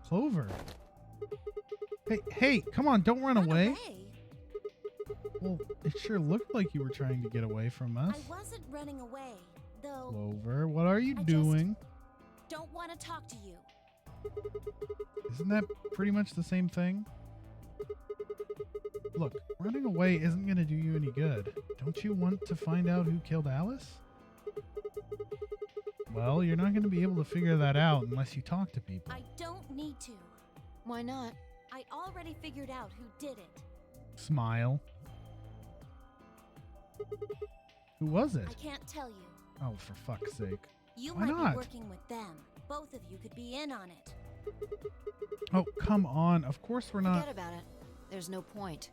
Clover. Hey, come on, don't run away. Well, it sure looked like you were trying to get away from us. I wasn't running away, though. Clover, what are you I doing? Don't want to talk to you. Isn't that pretty much the same thing? Look, running away isn't going to do you any good. Don't you want to find out who killed Alice? Well, you're not going to be able to figure that out unless you talk to people. I don't need to. Why not? I already figured out who did it. Smile. Who was it? I can't tell you. Oh, for fuck's sake. You Why might not? be working with them. Both of you could be in on it. Oh, come on. Of course we're not. Forget about it. There's no point.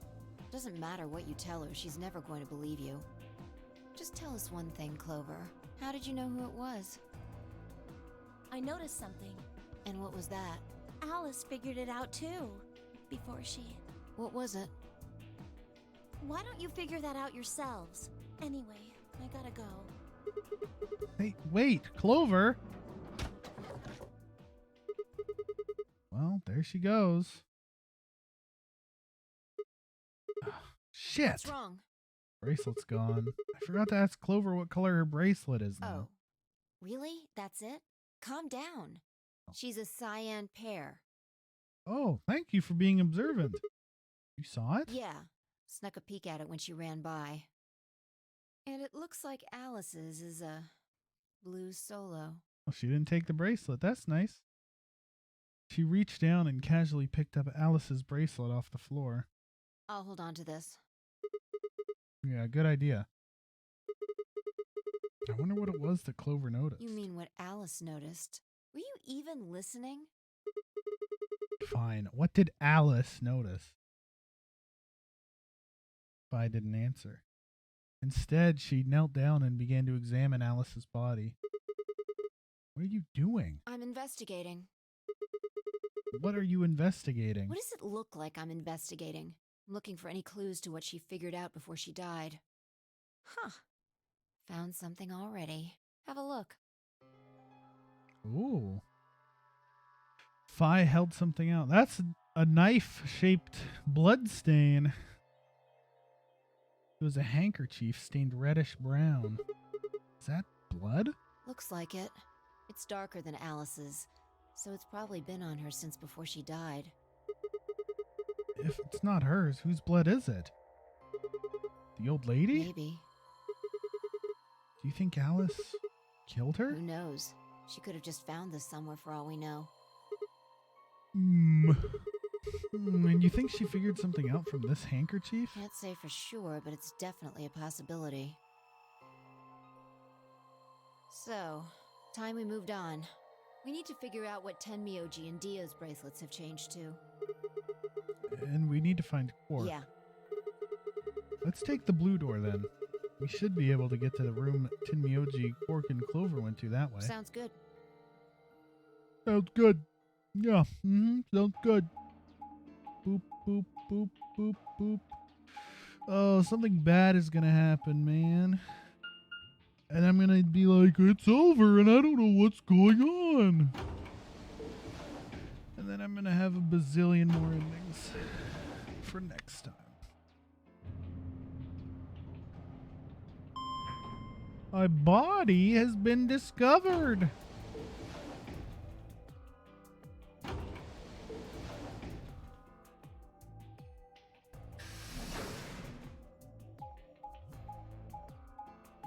Doesn't matter what you tell her, she's never going to believe you. Just tell us one thing, Clover. How did you know who it was? I noticed something. And what was that? Alice figured it out too. Before she... What was it? Why don't you figure that out yourselves? Anyway, I gotta go. Hey, wait, Clover. Well, there she goes. Shit. What's wrong? Bracelet's gone. I forgot to ask Clover what color her bracelet is now. Oh. Really? That's it? Calm down. She's a cyan pear. Oh, thank you for being observant. You saw it? Yeah. Snuck a peek at it when she ran by. And it looks like Alice's is a blue solo. Well, she didn't take the bracelet. That's nice. She reached down and casually picked up Alice's bracelet off the floor. I'll hold on to this. Yeah, good idea. I wonder what it was that Clover noticed. You mean what Alice noticed? Were you even listening? Fine. What did Alice notice? I didn't answer. Instead, she knelt down and began to examine Alice's body. What are you doing? I'm investigating. What are you investigating? What does it look like I'm investigating? I'm looking for any clues to what she figured out before she died. Huh. Found something already. Have a look. Ooh. Fi held something out. That's a knife-shaped blood stain. It was a handkerchief stained reddish brown. Is that blood? Looks like it. It's darker than Alice's, so it's probably been on her since before she died. If it's not hers, whose blood is it? The old lady? Maybe. Do you think Alice killed her? Who knows? She could have just found this somewhere for all we know. And you think she figured something out from this handkerchief? Can't say for sure, but it's definitely a possibility. So, time we moved on. We need to figure out what Tenmyoji and Dio's bracelets have changed to. And we need to find Quark. Yeah. Let's take the blue door then. We should be able to get to the room Tenmyoji, Quark, and Clover went to that way. Sounds good. Sounds good. Yeah, sounds good. Boop, boop, boop, boop, boop. Oh, something bad is gonna happen, man. And I'm gonna be like, it's over, and I don't know what's going on. And then I'm gonna have a bazillion more endings for next time. My body has been discovered.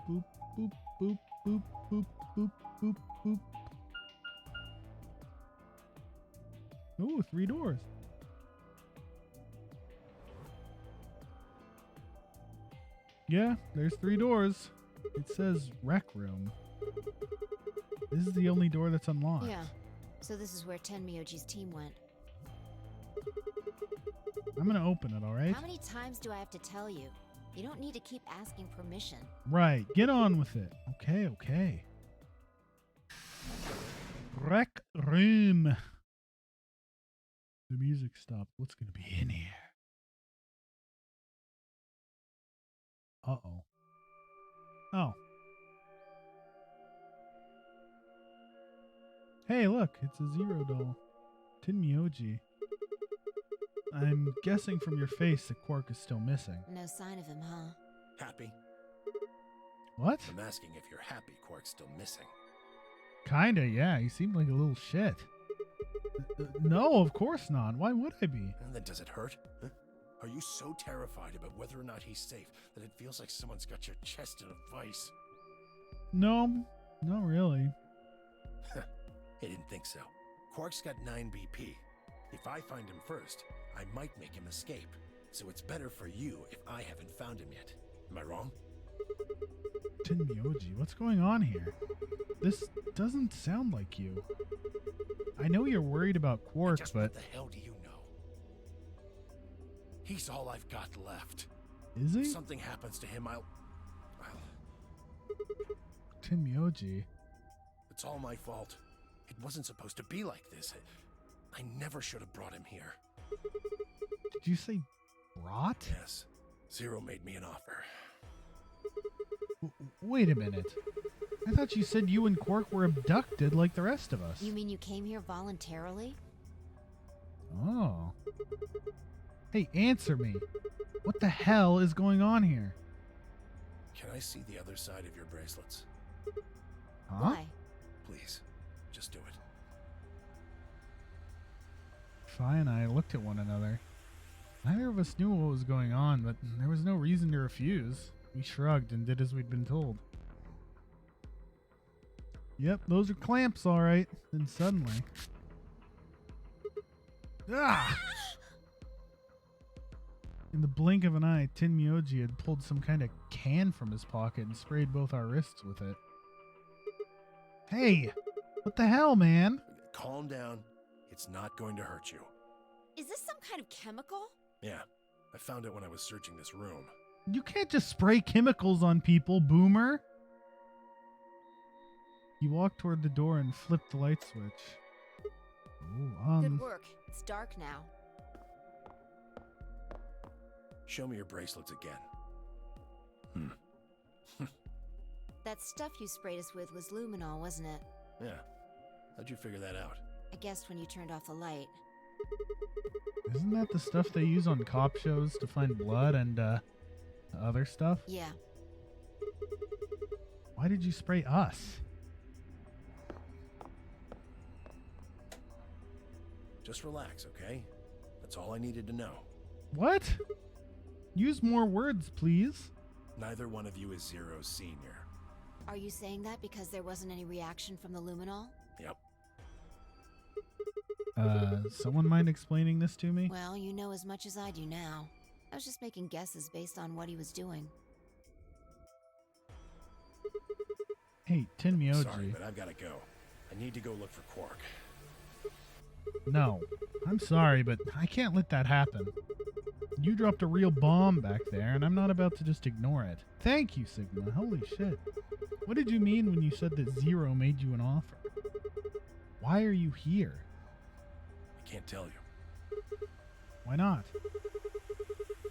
Boop, boop, boop, boop, boop, boop, boop, boop. Ooh, 3 doors. Yeah, there's 3 doors. It says rec room. This is the only door that's unlocked. Yeah. So this is where Tenmyoji's team went. I'm gonna open it, alright? How many times do I have to tell you? You don't need to keep asking permission. Right, get on with it. Okay, okay. Rec room. The music stopped. What's gonna be in here? Uh-oh. Oh. Hey, look, it's a Zero doll. Tinmyoji. I'm guessing from your face that Quark is still missing. No sign of him, huh? Happy? What? I'm asking if you're happy Quark's still missing. Kinda, yeah. He seemed like a little shit. No, of course not. Why would I be? And then does it hurt? Huh? Are you so terrified about whether or not he's safe that it feels like someone's got your chest in a vice? No, not really. I didn't think so. Quark's got 9 BP. If I find him first, I might make him escape. So it's better for you if I haven't found him yet. Am I wrong? Tinmyoji, what's going on here? This doesn't sound like you. I know you're worried about Quark, Just but... what the hell do you know? He's all I've got left. Is he? If something happens to him, I'll... Tinmyoji. It's all my fault. It wasn't supposed to be like this. I never should have brought him here. Did you say brought? Yes. Zero made me an offer. Wait a minute. I thought you said you and Quark were abducted like the rest of us. You mean you came here voluntarily? Oh. Hey, answer me. What the hell is going on here? Can I see the other side of your bracelets? Huh? Why? Please. Just do it. Fi and I looked at one another. Neither of us knew what was going on, but there was no reason to refuse. We shrugged and did as we'd been told. Yep, those are clamps, all right. Then suddenly... Ah! In the blink of an eye, Tinmyoji had pulled some kind of can from his pocket and sprayed both our wrists with it. Hey! What the hell, man? Calm down. It's not going to hurt you. Is this some kind of chemical? Yeah. I found it when I was searching this room. You can't just spray chemicals on people, boomer. He walked toward the door and flipped the light switch. Oh, Good work. It's dark now. Show me your bracelets again. That stuff you sprayed us with was luminol, wasn't it? Yeah. How'd you figure that out? I guessed when you turned off the light. Isn't that the stuff they use on cop shows to find blood and other stuff? Yeah. Why did you spray us? Just relax, okay? That's all I needed to know. What? Use more words, please. Neither one of you is Zero's senior. Are you saying that because there wasn't any reaction from the luminol? Yep. Someone mind explaining this to me? Well, you know as much as I do now. I was just making guesses based on what he was doing. Hey, Tinmyoji. Sorry, but I've got to go. I need to go look for Quark. No, I'm sorry, but I can't let that happen. You dropped a real bomb back there, and I'm not about to just ignore it. Thank you, Sigma. Holy shit. What did you mean when you said that Zero made you an offer? Why are you here? I can't tell you. Why not?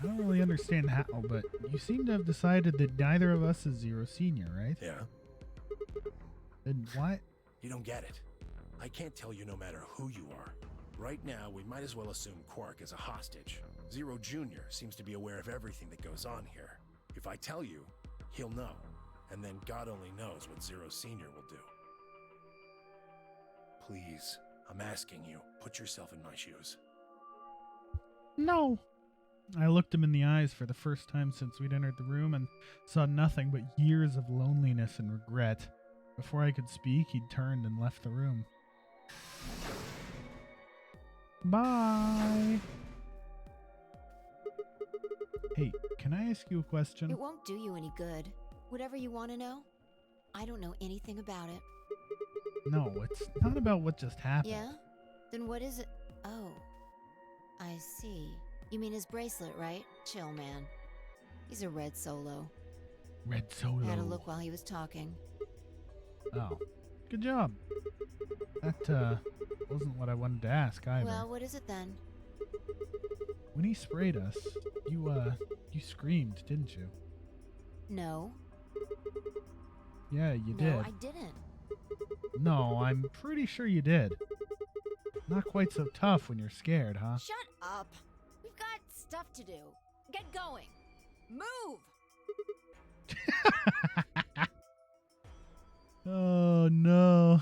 I don't really understand how, but you seem to have decided that neither of us is Zero Senior, right? Yeah? Then why? You don't get it. I can't tell you no matter who you are. Right now, we might as well assume Quark is a hostage. Zero Jr. seems to be aware of everything that goes on here. If I tell you, he'll know. And then God only knows what Zero Sr. will do. Please, I'm asking you, put yourself in my shoes. No. I looked him in the eyes for the first time since we'd entered the room and saw nothing but years of loneliness and regret. Before I could speak, he'd turned and left the room. Bye. Hey, can I ask you a question? It won't do you any good. Whatever you want to know, I don't know anything about it. No, it's not about what just happened. Yeah? Then what is it? Oh, I see. You mean his bracelet, right? Chill, man. He's a red solo. Red Solo. I had a look while he was talking. Oh, good job. That wasn't what I wanted to ask either. Well, what is it then? When he sprayed us, you screamed, didn't you? No. Yeah, you No, did. I didn't. No, I'm pretty sure you did. Not quite so tough when you're scared, huh? Shut up. We've got stuff to do. Get going. Move! Oh no.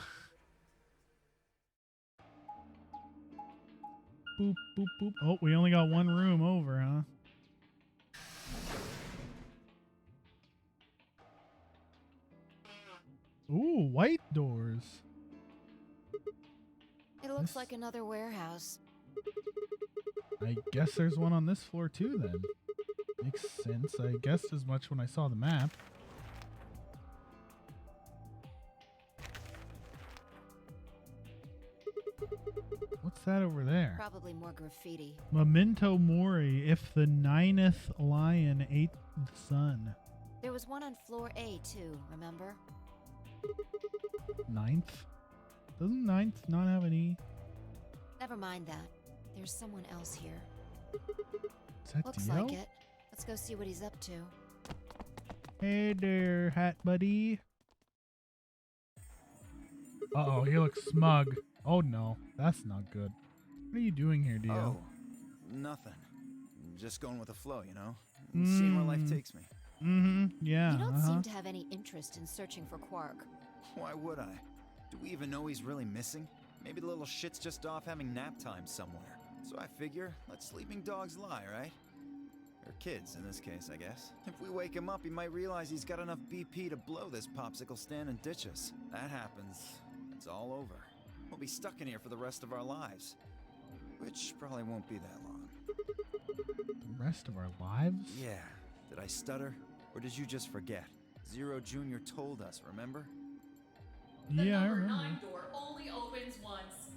Boop, boop, boop. Oh, we only got one room over, huh? Ooh, white doors. It looks This- like another warehouse. I guess there's one on this floor too then. Makes sense. I guessed as much when I saw the map. What's that over there? Probably more graffiti. Memento Mori, if the ninth lion ate the sun. There was one on floor A, too, remember? Ninth? Doesn't ninth not have an E? Never mind that. There's someone else here. Is that Looks Dio? like it. Let's go see what he's up to. Hey there, hat buddy. Uh-oh, he looks smug. Oh no, that's not good. What are you doing here, Dio? Oh, nothing. Just going with the flow, you know? Seeing where life takes me. Mm-hmm, yeah, You don't seem to have any interest in searching for Quark. Why would I? Do we even know he's really missing? Maybe the little shit's just off having nap time somewhere. So I figure, let sleeping dogs lie, right? Or kids, in this case, I guess. If we wake him up, he might realize he's got enough BP to blow this popsicle stand and ditch us. That happens, it's all over. We'll be stuck in here for the rest of our lives. Which probably won't be that long. The rest of our lives? Yeah. Did I stutter? Or did you just forget? Zero Jr. told us, remember? The Yeah, I number remember. 9 door only opens once.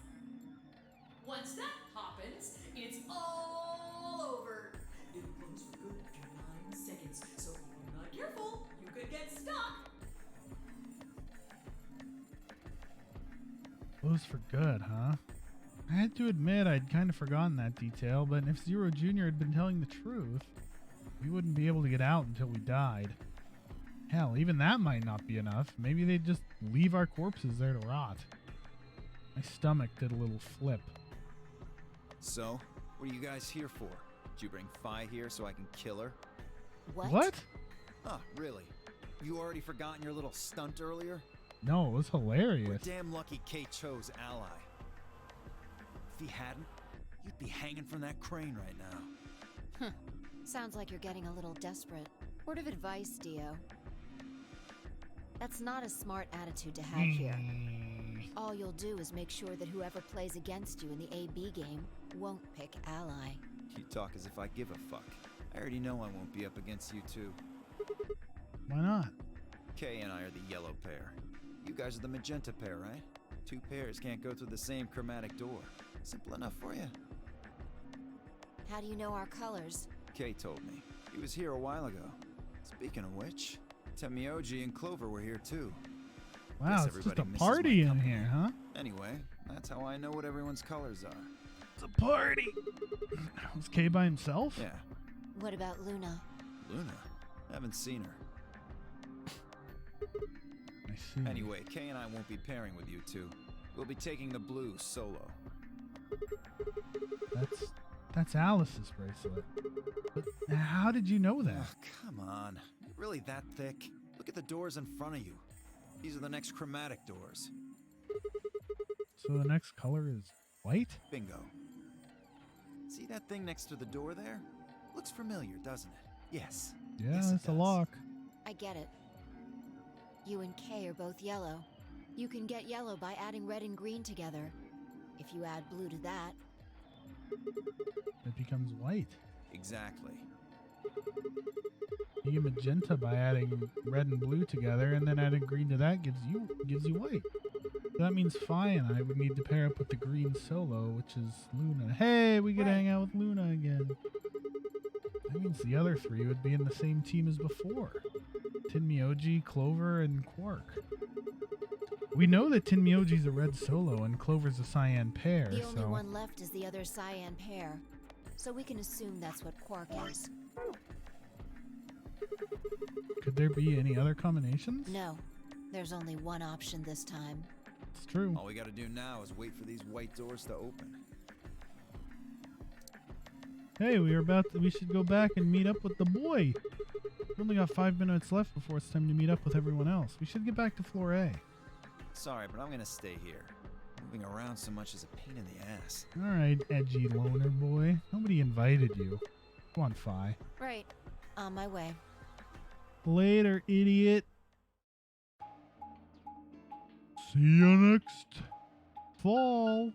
Once that happens, it's all over. It will close for good after 9 seconds, so if you're not careful, you could get stuck. Close for good, huh? I had to admit I'd kind of forgotten that detail, but if Zero Jr. had been telling the truth, we wouldn't be able to get out until we died. Hell, even that might not be enough. Maybe they'd just leave our corpses there to rot. My stomach did a little flip. So, what are you guys here for? Did you bring Fi here so I can kill her? What? Huh, really? You already forgotten your little stunt earlier? No, it was We're hilarious. damn lucky Kay chose ally. If he hadn't, you'd be hanging from that crane right now. Sounds like you're getting a little desperate. Word of advice, Dio. That's not a smart attitude to have here. All you'll do is make sure that whoever plays against you in the AB game won't pick ally. You talk as if I give a fuck. I already know I won't be up against you two. Why not? Kay and I are the yellow pair. You guys are the magenta pair, right? Two pairs can't go through the same chromatic door. Simple enough for you. How do you know our colors? Kay told me. He was here a while ago. Speaking of which, Temioji and Clover were here too. Wow, Guess it's just everybody a misses party my in company. here, huh? Anyway, that's how I know what everyone's colors are. It's a party. Was Kay by himself? Yeah, What about Luna? Luna. Haven't seen her. I see. Anyway, Kay and I won't be pairing with you two. We'll be taking the blue solo. That's Alice's bracelet. But how did you know that? Oh, come on. You're really that thick? Look at the doors in front of you. These are the next chromatic doors. So the next color is white? Bingo. See that thing next to the door there? Looks familiar, doesn't it? Yes. Yeah, Yes, it it's a does. lock. I get it. You and Kay are both yellow. You can get yellow by adding red and green together. If you add blue to that, It becomes white. Exactly. You get magenta by adding red and blue together, and then adding green to that gives you white. So that means Fi and I would need to pair up with the green solo, which is Luna. Hey, we get to Right. hang out with Luna again. That means the other three would be in the same team as before. Tinmyoji, Clover, and Quark. We know that Tinmyoji's a red solo and Clover's a cyan pair, the only so one left is the other cyan pair. So we can assume that's what Quark is. could there be any other combinations? No, there's only one option this time. It's true. All we gotta do now is wait for these white doors to open. Hey, we should go back and meet up with the boy. We only got 5 minutes left before it's time to meet up with everyone else. We should get back to floor A. Sorry, but I'm gonna stay here. Moving around so much is a pain in the ass. All right, edgy loner boy. Nobody invited you. Come on, Fi. Right. On my way. Later, idiot. See you next fall.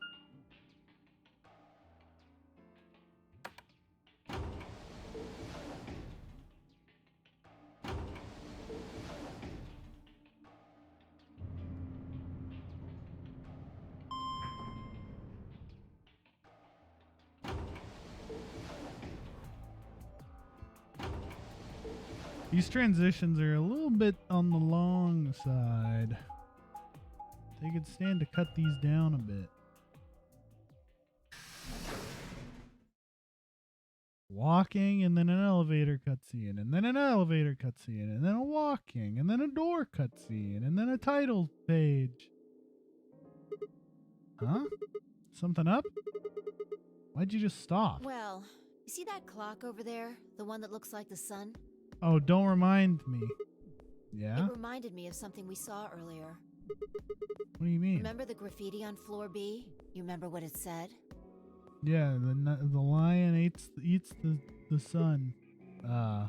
These transitions are a little bit on the long side. They could stand to cut these down a bit. Walking, and then an elevator cutscene, and then an elevator cutscene, and then a walking, and then a door cutscene, and then a title page. Huh? Something up? Why'd you just stop? Well, you see that clock over there? The one that looks like the sun? Oh, don't remind me. Yeah? It reminded me of something we saw earlier. What do you mean? Remember the graffiti on floor B? You remember what it said? Yeah, the lion eats the sun. The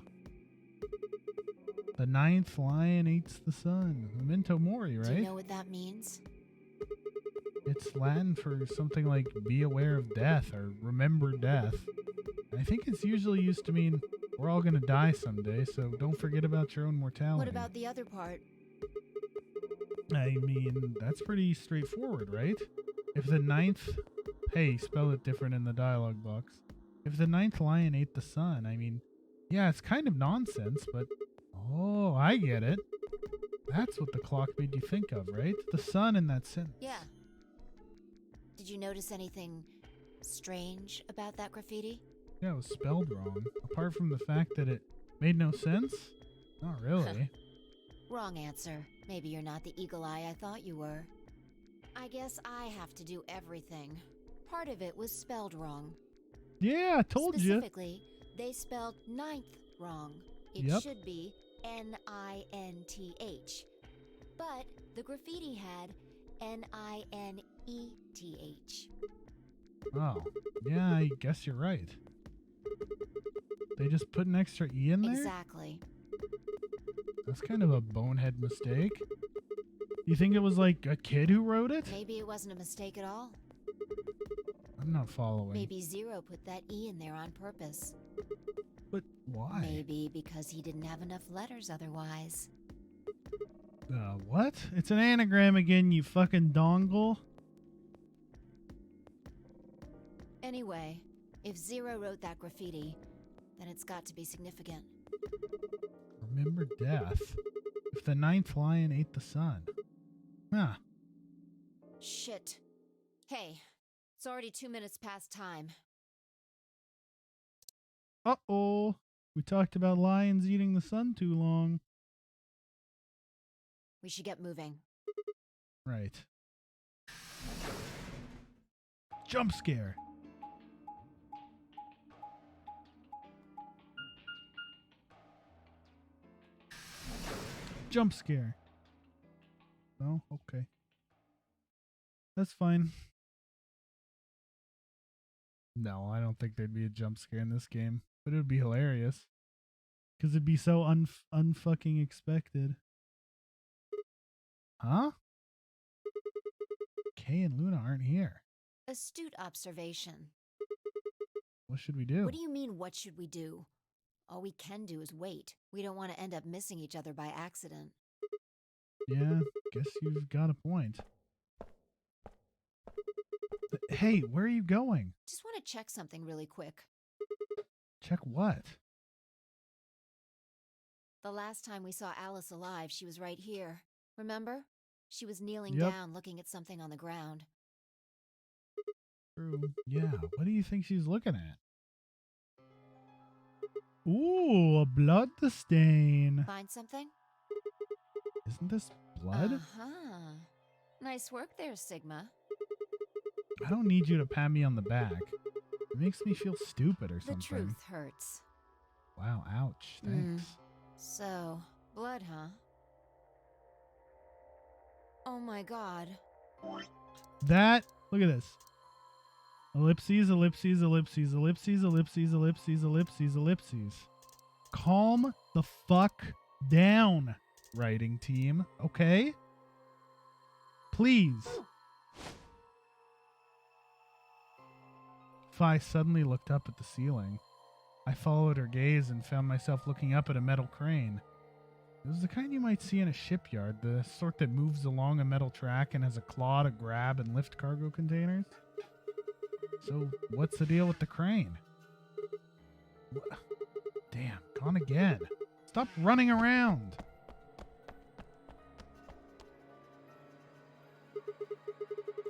ninth lion eats the sun. Memento mori, right? Do you know what that means? It's Latin for something like be aware of death or remember death. I think it's usually used to mean we're all gonna die someday, so don't forget about your own mortality. What about the other part? I mean, that's pretty straightforward, right? If the ninth... Hey, spell it different in the dialogue box. If the ninth lion ate the sun, I mean, yeah, it's kind of nonsense, but... Oh, I get it. That's what the clock made you think of, right? The sun in that sentence. Yeah. Did you notice anything strange about that graffiti? Yeah, it was spelled wrong. Apart from the fact that it made no sense? Not really. Wrong answer. Maybe you're not the eagle eye I thought you were. I guess I have to do everything. Part of it was spelled wrong. Yeah, I told you. Specifically, they spelled ninth wrong. It Yep. should be N-I-N-T-H. But the graffiti had N-I-N-E-T-H. Oh, yeah, I guess you're right. They just put an extra E in there? Exactly. That's kind of a bonehead mistake. You think it was like a kid who wrote it? Maybe it wasn't a mistake at all. I'm not following. Maybe Zero put that E in there on purpose. But why? Maybe because he didn't have enough letters otherwise. What? It's an anagram again, you fucking dongle. Anyway, if Zero wrote that graffiti, then it's got to be significant. Remember death. If the ninth lion ate the sun. Huh. Shit. Hey, it's already 2 minutes past time. Uh-oh. We talked about lions eating the sun too long. We should get moving. Right. Jump scare. Jump scare. Oh, okay. That's fine. No, I don't think there'd be a jump scare in this game, but it would be hilarious. Because it'd be so unfucking expected. Huh? Kay and Luna aren't here. Astute observation. What should we do? What do you mean, what should we do? All we can do is wait. We don't want to end up missing each other by accident. Yeah, guess you've got a point. Hey, where are you going? Just want to check something really quick. Check what? The last time we saw Alice alive, she was right here. Remember? She was kneeling Yep. down looking at something on the ground. True. Yeah, what do you think she's looking at? Ooh, a blood stain. Find something? Isn't this blood? Uh-huh. Nice work there, Sigma. I don't need you to pat me on the back. It makes me feel stupid or The something. truth hurts. Wow, ouch. Thanks. So, blood, huh? Oh my god. That, look at this. Ellipses, ellipses, ellipses, ellipses, ellipses, ellipses, ellipses, ellipses. Calm the fuck down, writing team. Okay? Please. Fi suddenly looked up at the ceiling. I followed her gaze and found myself looking up at a metal crane. It was the kind you might see in a shipyard, the sort that moves along a metal track and has a claw to grab and lift cargo containers. So, what's the deal with the crane? Damn, gone again. Stop running around.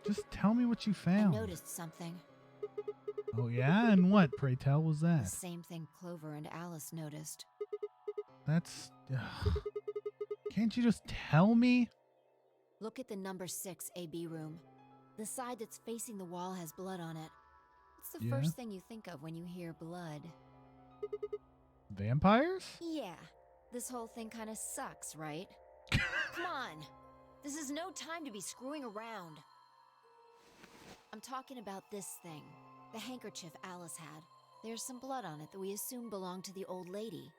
Just tell me what you I found. noticed something. Oh yeah? And what, pray tell, was The that? same thing Clover and Alice noticed. That's... Can't you just tell me? Look at the number 6 AB room. The side that's facing the wall has blood on it. What's the Yeah? first thing you think of when you hear blood? Vampires? Yeah, this whole thing kind of sucks, right? Come on! This is no time to be screwing around. I'm talking about this thing. The handkerchief Alice had. There's some blood on it that we assume belonged to the old lady.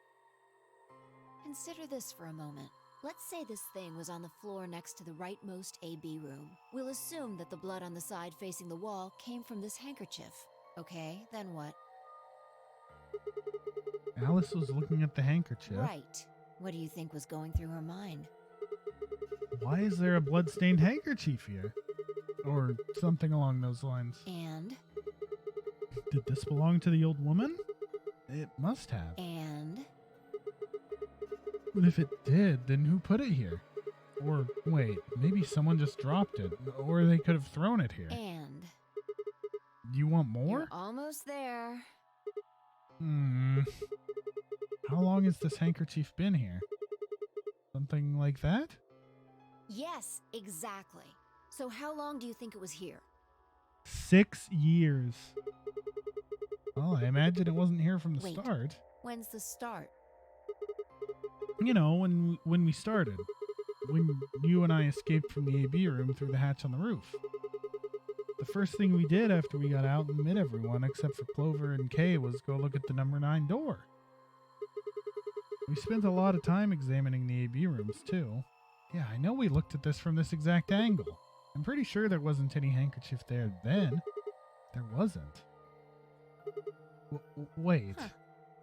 Consider this for a moment. Let's say this thing was on the floor next to the rightmost AB room. We'll assume that the blood on the side facing the wall came from this handkerchief. Okay, then what? Alice was looking at the handkerchief. Right. What do you think was going through her mind? Why is there a blood-stained handkerchief here? Or something along those lines. And? Did this belong to the old woman? It must have. And? But if it did, then who put it here? Or, wait, maybe someone just dropped it. Or they could have thrown it here. And? You want more? You're almost there. How long has this handkerchief been here? Something like that? Yes, exactly. So how long do you think it was here? 6 years. Well, I imagine it wasn't here from the Wait. start. When's the start? You know, when we started. When you and I escaped from the AB room through the hatch on the roof. The first thing we did after we got out and met everyone, except for Clover and Kay, was go look at the number 9 door. We spent a lot of time examining the AB rooms, too. Yeah, I know we looked at this from this exact angle. I'm pretty sure there wasn't any handkerchief there then. There wasn't. Wait. Huh.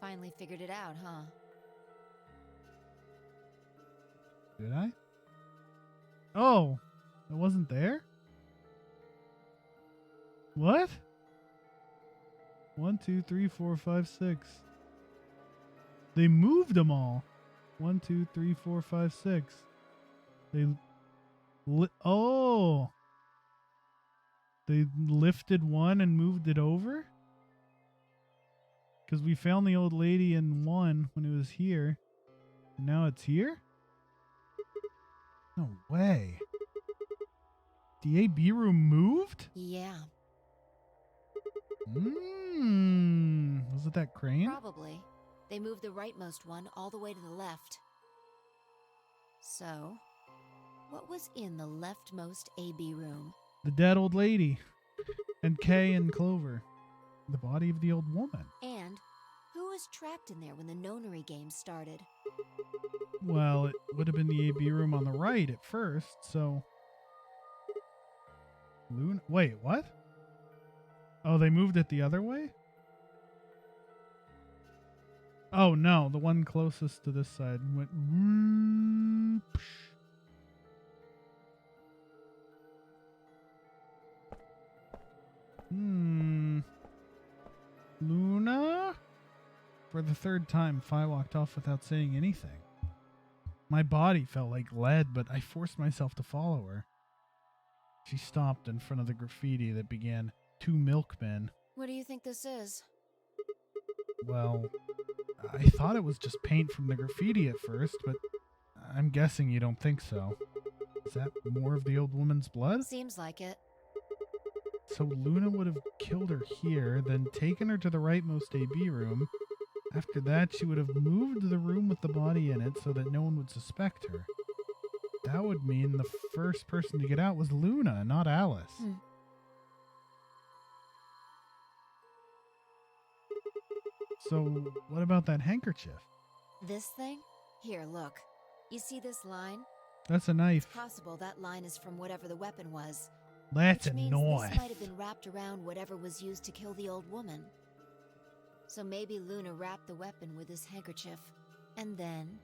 Finally figured it out, huh? Did I? Oh, it wasn't there? What? 1, 2, 3, 4, 5, 6. They moved them all. 1, 2, 3, 4, 5, 6. They oh. They lifted one and moved it over? Because we found the old lady in 1 when it was here. And now it's here? No way. The AB room moved? Yeah, Was it that crane? probably. They moved the rightmost one all the way to the left. So, what was in the leftmost AB room? The dead old lady. And Kay and Clover. The body of the old woman. And who was trapped in there when the nonary game started? Well, it would have been the AB room on the right at first, so... Wait, what? Oh, they moved it the other way? Oh, no, the one closest to this side went... Luna? For the third time, Fi walked off without saying anything. My body felt like lead, but I forced myself to follow her. She stopped in front of the graffiti that began, "To Milkmen." What do you think this is? Well, I thought it was just paint from the graffiti at first, but I'm guessing you don't think so. Is that more of the old woman's blood? Seems like it. So Luna would have killed her here, then taken her to the rightmost AB room. After that, she would have moved the room with the body in it so that no one would suspect her. That would mean the first person to get out was Luna, not Alice. So, what about that handkerchief? This thing? Here, look. You see this line? That's a knife. Possible that line is from whatever the weapon was. That's a Which means knife. this might have been wrapped around whatever was used to kill the old woman. So maybe Luna wrapped the weapon with this handkerchief, and then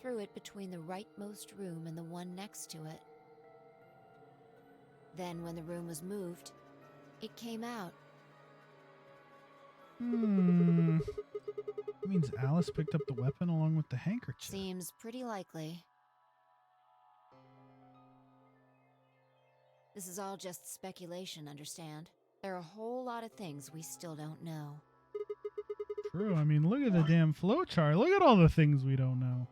threw it between the rightmost room and the one next to it. Then when the room was moved, it came out. That means Alice picked up the weapon along with the handkerchief. Seems pretty likely. This is all just speculation, understand? There are a whole lot of things we still don't know. True. I mean, look at the damn flowchart. Look at all the things we don't know.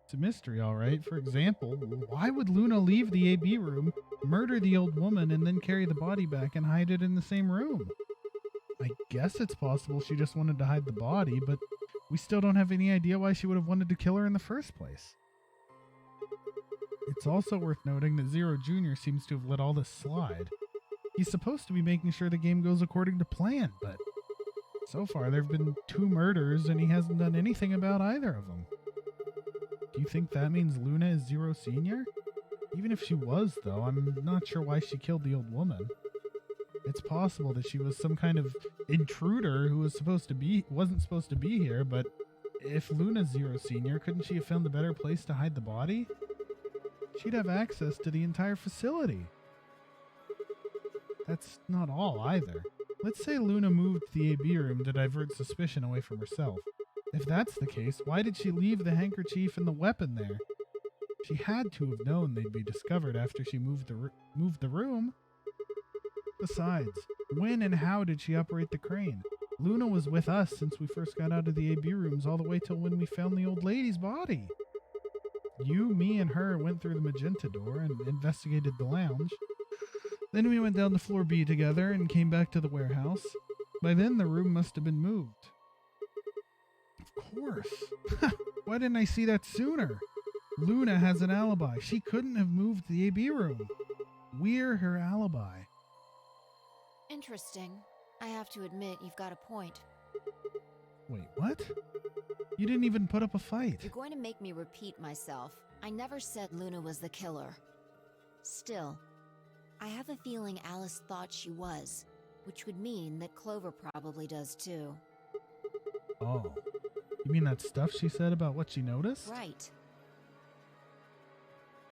It's a mystery, all right. For example, why would Luna leave the AB room, murder the old woman, and then carry the body back and hide it in the same room? I guess it's possible she just wanted to hide the body, but we still don't have any idea why she would have wanted to kill her in the first place. It's also worth noting that Zero Jr. seems to have let all this slide. He's supposed to be making sure the game goes according to plan, but so far there have been 2 murders and he hasn't done anything about either of them. Do you think that means Luna is Zero Sr.? Even if she was, though, I'm not sure why she killed the old woman. It's possible that she was some kind of intruder who wasn't supposed to be here, but if Luna's Zero Sr., couldn't she have found a better place to hide the body? She'd have access to the entire facility. That's not all either. Let's say Luna moved the AB room to divert suspicion away from herself. If that's the case, why did she leave the handkerchief and the weapon there? She had to have known they'd be discovered after she moved the room. Besides, when and how did she operate the crane? Luna was with us since we first got out of the AB rooms all the way till when we found the old lady's body. You, me, and her went through the magenta door and investigated the lounge. Then we went down to floor B together and came back to the warehouse. By then, the room must have been moved. Of course. Why didn't I see that sooner? Luna has an alibi. She couldn't have moved the AB room. We're her alibi. Interesting. I have to admit, you've got a point. Wait, what? You didn't even put up a fight. You're going to make me repeat myself. I never said Luna was the killer. Still, I have a feeling Alice thought she was, which would mean that Clover probably does too. Oh. You mean that stuff she said about what she noticed? Right.